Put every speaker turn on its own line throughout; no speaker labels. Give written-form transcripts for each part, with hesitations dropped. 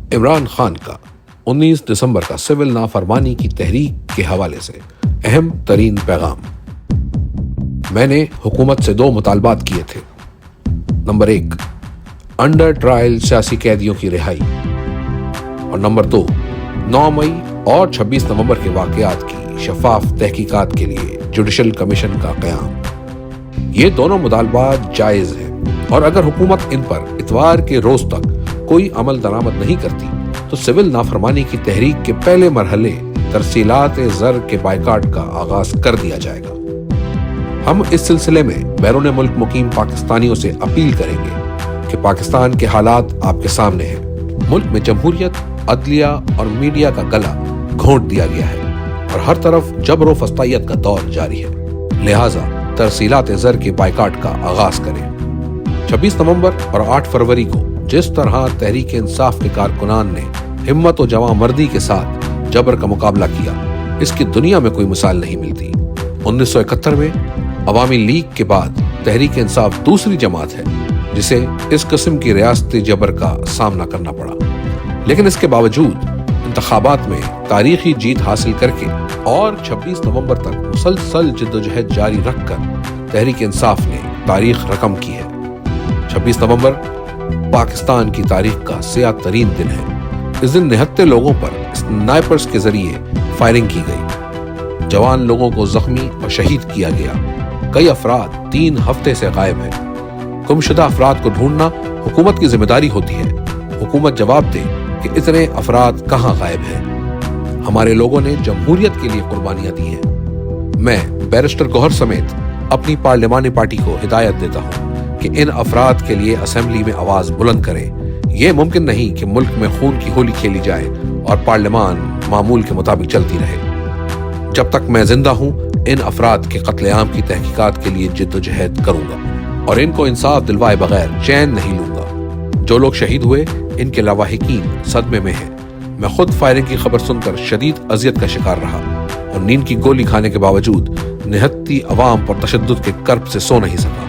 عمران خان کا 19 دسمبر کا سول نافرمانی کی تحریک کے حوالے سے اہم ترین پیغام۔ میں نے حکومت سے 2 مطالبات کیے تھے۔ نمبر 1، انڈر ٹرائل سیاسی قیدیوں کی رہائی، اور نمبر 2، 9 مئی اور 26 نومبر کے واقعات کی شفاف تحقیقات کے لیے جوڈیشل کمیشن کا قیام۔ یہ دونوں مطالبات جائز ہیں، اور اگر حکومت ان پر اتوار کے روز تک کوئی عمل درآمد نہیں کرتی تو سول نافرمانی کی تحریک کے پہلے مرحلے ترسیلات زر کے بائیکاٹ کا آغاز کر دیا جائے گا۔ ہم اس سلسلے میں بیرون ملک مقیم پاکستانیوں سے اپیل کریں گے کہ پاکستان کے حالات آپ کے سامنے ہیں۔ ملک میں جمہوریت، عدلیہ اور میڈیا کا گلا گھونٹ دیا گیا ہے اور ہر طرف جبر و فسطائیت کا دور جاری ہے، لہٰذا ترسیلات زر کے بائیکاٹ کا آغاز کریں۔ 26 نومبر اور 8 فروری کو جس طرح تحریک انصاف کے کارکنان نے ہمت و جواں مردی کے ساتھ جبر کا مقابلہ کیا، اس کی دنیا میں کوئی مثال نہیں ملتی۔ 1971 میں عوامی لیگ کے بعد تحریک انصاف دوسری جماعت ہے جسے اس قسم کی ریاستی جبر کا سامنا کرنا پڑا، لیکن اس کے باوجود انتخابات میں تاریخی جیت حاصل کر کے اور 26 نومبر تک مسلسل جدوجہد جاری رکھ کر تحریک انصاف نے تاریخ رقم کی ہے۔ 26 نومبر پاکستان کی تاریخ کا سیاہ ترین دن ہے۔ اس دن نہتے لوگوں پر سنائپرز کے ذریعے فائرنگ کی گئی، جوان لوگوں کو زخمی اور شہید کیا گیا۔ کئی افراد 3 ہفتے سے غائب ہیں۔ گمشدہ افراد کو ڈھونڈنا حکومت کی ذمہ داری ہوتی ہے۔ حکومت جواب دے کہ اتنے افراد کہاں غائب ہیں۔ ہمارے لوگوں نے جمہوریت کے لیے قربانیاں دی ہیں۔ میں بیرسٹر گوہر سمیت اپنی پارلیمانی پارٹی کو ہدایت دیتا ہوں کہ ان افراد کے لیے اسمبلی میں آواز بلند کریں۔ یہ ممکن نہیں کہ ملک میں خون کی ہولی کھیلی جائے اور پارلیمان معمول کے مطابق چلتی رہے۔ جب تک میں زندہ ہوں ان افراد کے قتل عام کی تحقیقات کے لیے جدوجہد کروں گا اور ان کو انصاف دلوائے بغیر چین نہیں لوں گا۔ جو لوگ شہید ہوئے ان کے لاواحقین صدمے میں ہیں۔ میں خود فائرنگ کی خبر سن کر شدید اذیت کا شکار رہا اور نیند کی گولی کھانے کے باوجود نہتی عوام پر تشدد کے کرب سے سو نہیں سکا۔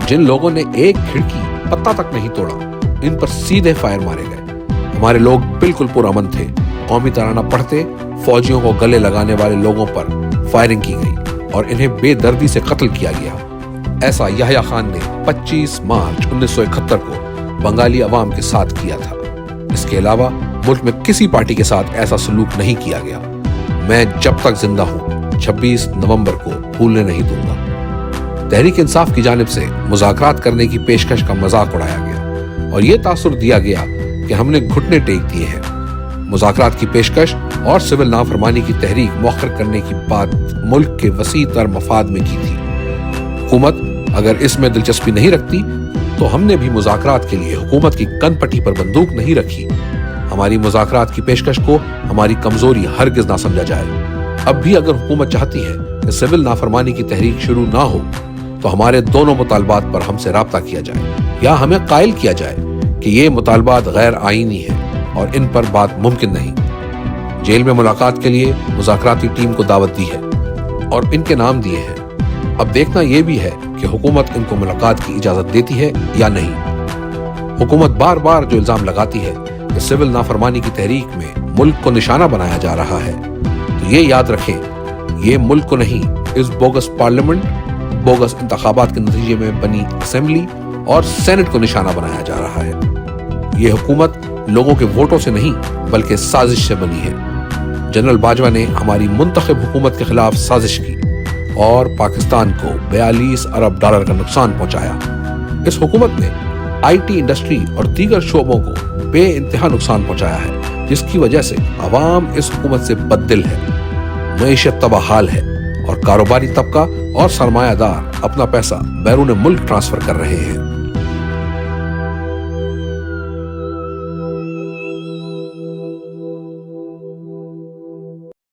جن لوگوں نے ایک کھڑکی پتہ تک نہیں توڑا، ان پر سیدھے فائر مارے گئے۔ ہمارے لوگ بالکل پرامن تھے۔ قومی ترانہ پڑھتے فوجیوں کو گلے لگانے والے لوگوں پر فائرنگ کی گئی اور انہیں بے دردی سے قتل کیا گیا۔ ایسا یحییٰ خان نے 25 مارچ 1971 کو بنگالی عوام کے ساتھ کیا تھا۔ اس کے علاوہ ملک میں کسی پارٹی کے ساتھ ایسا سلوک نہیں کیا گیا۔ میں جب تک زندہ ہوں 26 نومبر کو بھولنے نہیں دوں گا۔ تحریک انصاف کی جانب سے مذاکرات کرنے کی پیشکش کا مذاق اڑایا گیا اور یہ تاثر دیا گیا کہ ہم نے گھٹنے ٹیک دیے ہیں۔ مذاکرات کی پیشکش اور سول نافرمانی کی تحریک مؤخر کرنے کی بات ملک کے وسیع تر مفاد میں کی تھی۔ حکومت اگر اس میں دلچسپی نہیں رکھتی تو ہم نے بھی مذاکرات کے لیے حکومت کی کن پٹی پر بندوق نہیں رکھی۔ ہماری مذاکرات کی پیشکش کو ہماری کمزوری ہرگز نہ سمجھا جائے۔ اب بھی اگر حکومت چاہتی ہے کہ سول نافرمانی کی تحریک شروع نہ ہو تو ہمارے دونوں مطالبات پر ہم سے رابطہ کیا جائے یا ہمیں قائل کیا جائے کہ یہ مطالبات غیر آئینی ہیں اور ان پر بات ممکن نہیں۔ جیل میں ملاقات کے لیے مذاکراتی ٹیم کو دعوت دی ہے اور ان کے نام دیے ہیں۔ اب دیکھنا یہ بھی ہے کہ حکومت ان کو ملاقات کی اجازت دیتی ہے یا نہیں۔ حکومت بار بار جو الزام لگاتی ہے کہ سول نافرمانی کی تحریک میں ملک کو نشانہ بنایا جا رہا ہے، تو یہ یاد رکھیں یہ ملک کو نہیں، اس بوگس پارلیمنٹ، بوگس انتخابات کے نتیجے میں بنی اسمبلی اور سینٹ کو نشانہ بنایا جا رہا ہے۔ یہ حکومت لوگوں کے ووٹوں سے نہیں بلکہ سازش سے بنی ہے۔ جنرل باجوہ نے ہماری منتخب حکومت کے خلاف سازش کی اور پاکستان کو 42 ارب ڈالر کا نقصان پہنچایا۔ اس حکومت نے آئی ٹی انڈسٹری اور دیگر شعبوں کو بے انتہا نقصان پہنچایا ہے، جس کی وجہ سے عوام اس حکومت سے بددل ہے۔ معیشت تباہ حال ہے اور کاروباری طبقہ اور سرمایہ دار اپنا پیسہ بیرون ملک ٹرانسفر کر رہے ہیں۔